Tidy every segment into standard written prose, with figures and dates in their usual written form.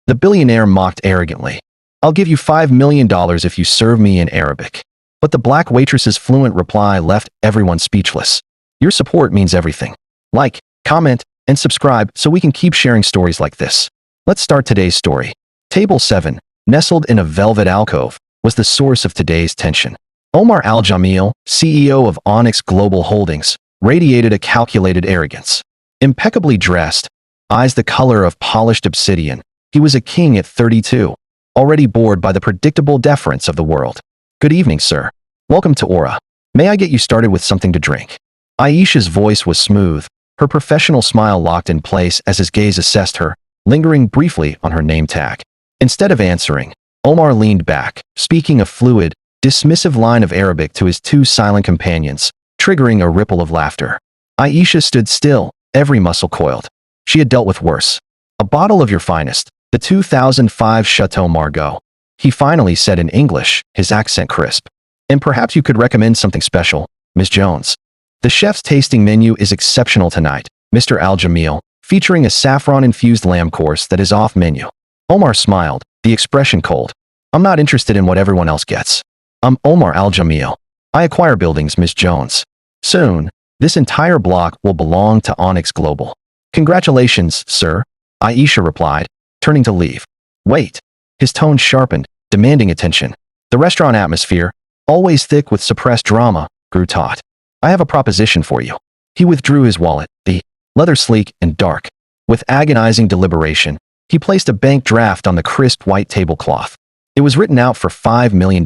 The billionaire mocked arrogantly. "I'll give you $5 million if you serve me in Arabic." But the black waitress's fluent reply left everyone speechless. Your support means everything. Like, comment, and subscribe so we can keep sharing stories like this. Let's start today's story. Table 7, nestled in a velvet alcove, was the source of today's tension. Omar Al-Jamil, CEO of Onyx Global Holdings, radiated a calculated arrogance. Impeccably dressed, eyes the color of polished obsidian, he was a king at 32, already bored by the predictable deference of the world. "Good evening, sir. Welcome to Aura. May I get you started with something to drink?" Aisha's voice was smooth, her professional smile locked in place as his gaze assessed her, lingering briefly on her name tag. Instead of answering, Omar leaned back, speaking a fluid, dismissive line of Arabic to his two silent companions, triggering a ripple of laughter. Aisha stood still, every muscle coiled. She had dealt with worse. "A bottle of your finest, the 2005 Chateau Margaux," he finally said in English, his accent crisp. "And perhaps you could recommend something special, Miss Jones." "The chef's tasting menu is exceptional tonight, Mr. Al-Jamil, featuring a saffron-infused lamb course that is off-menu." Omar smiled, the expression cold. "I'm not interested in what everyone else gets. I'm Omar Al-Jamil. I acquire buildings, Miss Jones. Soon, this entire block will belong to Onyx Global." "Congratulations, sir," Aisha replied, turning to leave. "Wait." His tone sharpened, demanding attention. The restaurant atmosphere, always thick with suppressed drama, grew taut. "I have a proposition for you." He withdrew his wallet, the leather sleek and dark. With agonizing deliberation, he placed a bank draft on the crisp white tablecloth. It was written out for $5 million.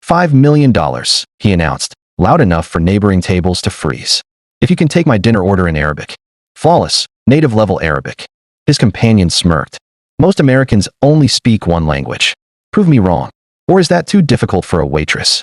$5 million, he announced, loud enough for neighboring tables to freeze. "If you can take my dinner order in Arabic." Flawless, native-level Arabic. His companion smirked. "Most Americans only speak one language. Prove me wrong. Or is that too difficult for a waitress?"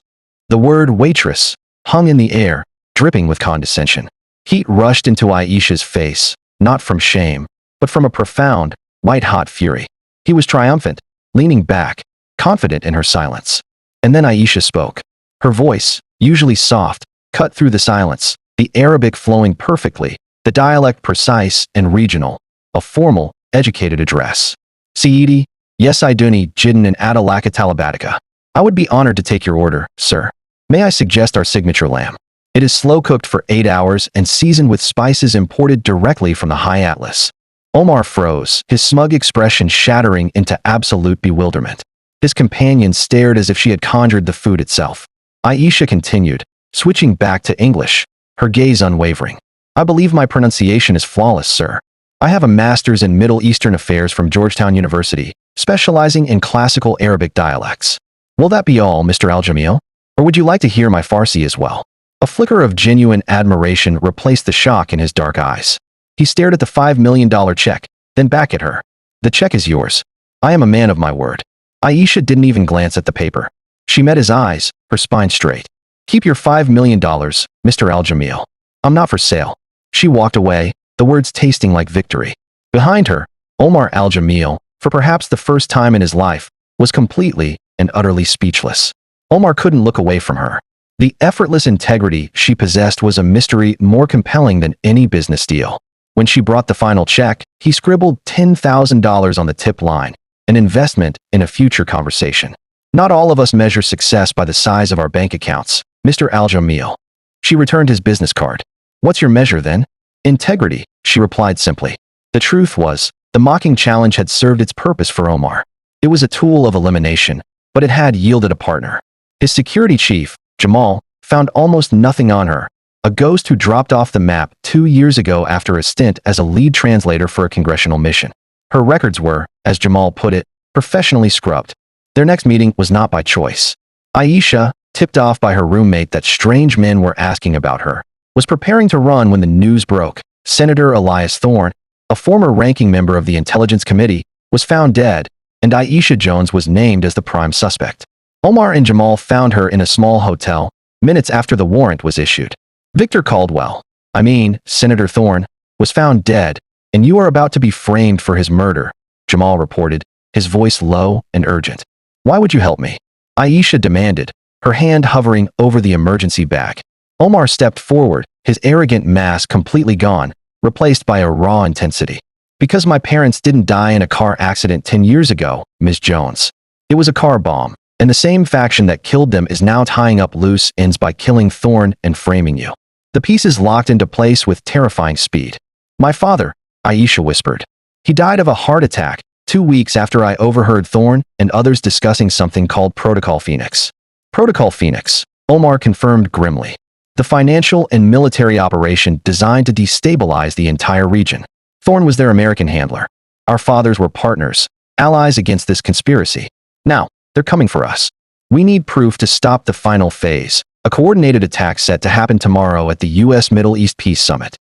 The word waitress hung in the air, dripping with condescension. Heat rushed into Aisha's face, not from shame, but from a profound, white-hot fury. He was triumphant, leaning back, confident in her silence. And then Aisha spoke. Her voice, usually soft, cut through the silence, the Arabic flowing perfectly, the dialect precise and regional, a formal, educated address. "Saidi, yes iduni jiddan and adalaka talabatica. I would be honored to take your order, sir. May I suggest our signature lamb? It is slow-cooked for 8 hours and seasoned with spices imported directly from the High Atlas." Omar froze, his smug expression shattering into absolute bewilderment. His companion stared as if she had conjured the food itself. Aisha continued, switching back to English, her gaze unwavering. "I believe my pronunciation is flawless, sir. I have a master's in Middle Eastern Affairs from Georgetown University, specializing in classical Arabic dialects. Will that be all, Mr. Al-Jamil? Or would you like to hear my Farsi as well?" A flicker of genuine admiration replaced the shock in his dark eyes. He stared at the $5 million check, then back at her. "The check is yours. I am a man of my word." Aisha didn't even glance at the paper. She met his eyes, her spine straight. "Keep your $5 million, Mr. Al-Jamil. I'm not for sale." She walked away, the words tasting like victory. Behind her, Omar Al-Jamil, for perhaps the first time in his life, was completely and utterly speechless. Omar couldn't look away from her. The effortless integrity she possessed was a mystery more compelling than any business deal. When she brought the final check, he scribbled $10,000 on the tip line, an investment in a future conversation. "Not all of us measure success by the size of our bank accounts, Mr. Al-Jamil." She returned his business card. "What's your measure then?" "Integrity," she replied simply. The truth was, the mocking challenge had served its purpose for Omar. It was a tool of elimination, but it had yielded a partner. His security chief, Jamal, found almost nothing on her, a ghost who dropped off the map 2 years ago after a stint as a lead translator for a congressional mission. Her records were, as Jamal put it, professionally scrubbed. Their next meeting was not by choice. Aisha, tipped off by her roommate that strange men were asking about her, was preparing to run when the news broke. Senator Elias Thorne, a former ranking member of the Intelligence Committee, was found dead, and Aisha Jones was named as the prime suspect. Omar and Jamal found her in a small hotel, minutes after the warrant was issued. "Victor Caldwell, Senator Thorne, was found dead, and you are about to be framed for his murder," Jamal reported, his voice low and urgent. "Why would you help me?" Aisha demanded, her hand hovering over the emergency bag. Omar stepped forward, his arrogant mask completely gone, replaced by a raw intensity. Because my parents didn't die in a car accident 10 years ago, Ms. Jones. It was a car bomb, and the same faction that killed them is now tying up loose ends by killing Thorne and framing you. The pieces locked into place with terrifying speed. My father, Aisha whispered. He died of a heart attack 2 weeks after I overheard Thorne and others discussing something called Protocol Phoenix. Protocol Phoenix, Omar confirmed grimly. The financial and military operation designed to destabilize the entire region. Thorne was their American handler. Our fathers were partners, allies against this conspiracy. Now, they're coming for us. We need proof to stop the final phase, a coordinated attack set to happen tomorrow at the U.S. Middle East Peace Summit.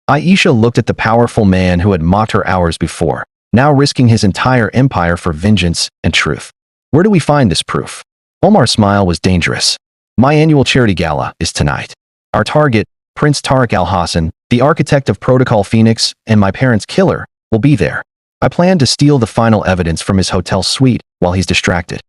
Aisha looked at the powerful man who had mocked her hours before, now risking his entire empire for vengeance and truth. Where do we find this proof? Omar's smile was dangerous. My annual charity gala is tonight. Our target, Prince Tariq Al-Hassan, the architect of Protocol Phoenix and my parents' killer, will be there. I plan to steal the final evidence from his hotel suite while he's distracted.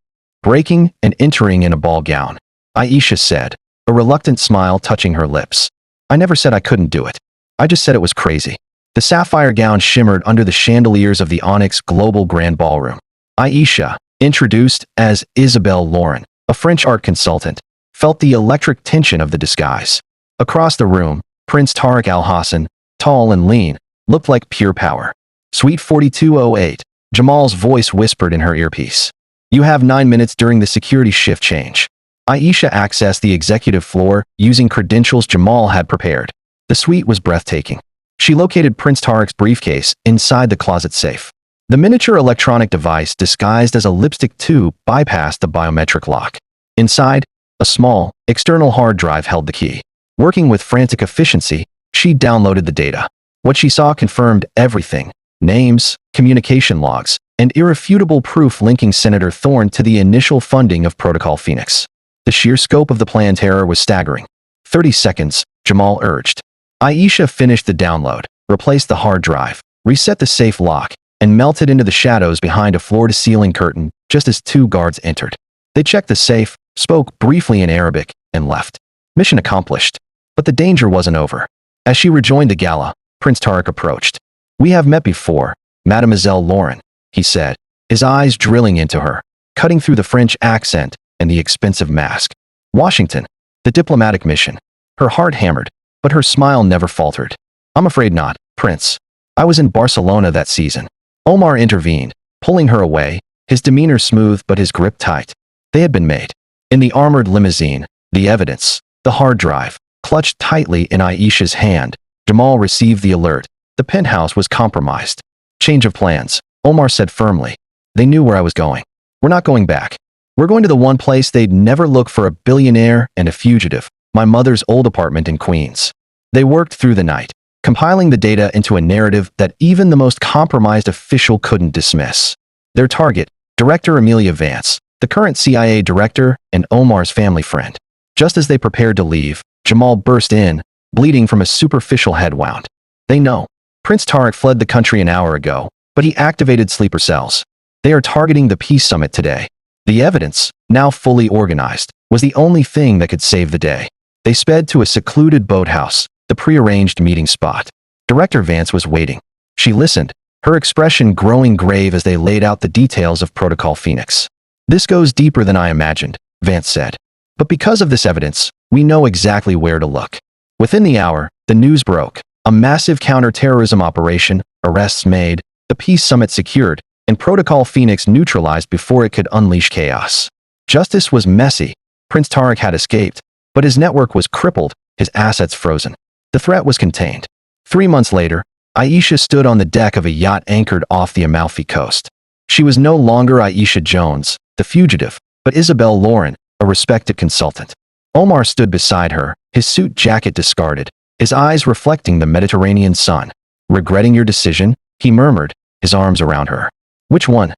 Breaking and entering in a ball gown, Aisha said, a reluctant smile touching her lips. I never said I couldn't do it. I just said it was crazy. The sapphire gown shimmered under the chandeliers of the Onyx Global Grand Ballroom. Aisha, introduced as Isabelle Lauren, a French art consultant, felt the electric tension of the disguise. Across the room, Prince Tariq Al-Hassan, tall and lean, looked like pure power. Suite 4208, Jamal's voice whispered in her earpiece. You have 9 minutes during the security shift change. Aisha accessed the executive floor using credentials Jamal had prepared. The suite was breathtaking. She located Prince Tariq's briefcase inside the closet safe. The miniature electronic device disguised as a lipstick tube bypassed the biometric lock. Inside, a small, external hard drive held the key. Working with frantic efficiency, she downloaded the data. What she saw confirmed everything: names, communication logs, and irrefutable proof linking Senator Thorne to the initial funding of Protocol Phoenix. The sheer scope of the planned terror was staggering. 30 seconds, Jamal urged. Aisha finished the download, replaced the hard drive, reset the safe lock, and melted into the shadows behind a floor-to-ceiling curtain just as 2 guards entered. They checked the safe, spoke briefly in Arabic, and left. Mission accomplished. But the danger wasn't over. As she rejoined the gala, Prince Tariq approached. We have met before, Mademoiselle Lauren, he said, his eyes drilling into her, cutting through the French accent and the expensive mask. Washington, the diplomatic mission. Her heart hammered, but her smile never faltered. I'm afraid not, Prince. I was in Barcelona that season. Omar intervened, pulling her away, his demeanor smooth but his grip tight. They had been made. In the armored limousine, the evidence, the hard drive, clutched tightly in Aisha's hand, Jamal received the alert. The penthouse was compromised. Change of plans, Omar said firmly. They knew where I was going. We're not going back. We're going to the one place they'd never look for a billionaire and a fugitive, my mother's old apartment in Queens. They worked through the night, compiling the data into a narrative that even the most compromised official couldn't dismiss. Their target, Director Amelia Vance, the current CIA director and Omar's family friend. Just as they prepared to leave, Jamal burst in, bleeding from a superficial head wound. They know. Prince Tariq fled the country an hour ago, but he activated sleeper cells. They are targeting the peace summit today. The evidence, now fully organized, was the only thing that could save the day. They sped to a secluded boathouse, the prearranged meeting spot. Director Vance was waiting. She listened, her expression growing grave as they laid out the details of Protocol Phoenix. This goes deeper than I imagined, Vance said. But because of this evidence, we know exactly where to look. Within the hour, the news broke. A massive counter-terrorism operation, arrests made, the peace summit secured, and Protocol Phoenix neutralized before it could unleash chaos. Justice was messy. Prince Tariq had escaped, but his network was crippled, his assets frozen. The threat was contained. 3 months later, Aisha stood on the deck of a yacht anchored off the Amalfi coast. She was no longer Aisha Jones, the fugitive, but Isabelle Lauren, a respected consultant. Omar stood beside her, his suit jacket discarded, his eyes reflecting the Mediterranean sun. Regretting your decision? He murmured, his arms around her. Which one?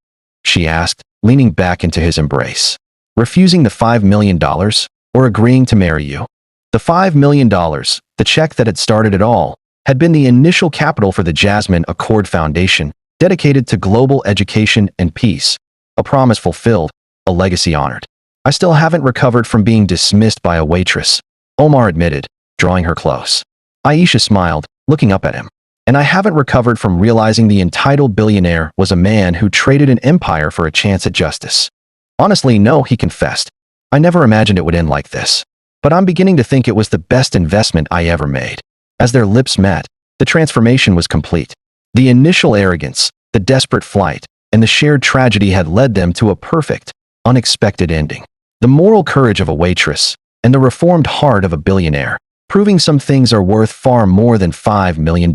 She asked, leaning back into his embrace. Refusing the $5 million, or agreeing to marry you? The $5 million, the check that had started it all, had been the initial capital for the Jasmine Accord Foundation, dedicated to global education and peace. A promise fulfilled, a legacy honored. I still haven't recovered from being dismissed by a waitress, Omar admitted, drawing her close. Aisha smiled, looking up at him. And I haven't recovered from realizing the entitled billionaire was a man who traded an empire for a chance at justice. Honestly, no, he confessed. I never imagined it would end like this. But I'm beginning to think it was the best investment I ever made. As their lips met, the transformation was complete. The initial arrogance, the desperate flight, and the shared tragedy had led them to a perfect, unexpected ending. The moral courage of a waitress and the reformed heart of a billionaire, proving some things are worth far more than $5 million.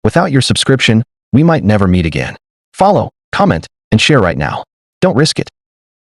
Without your subscription, we might never meet again. Follow, comment, and share right now. Don't risk it.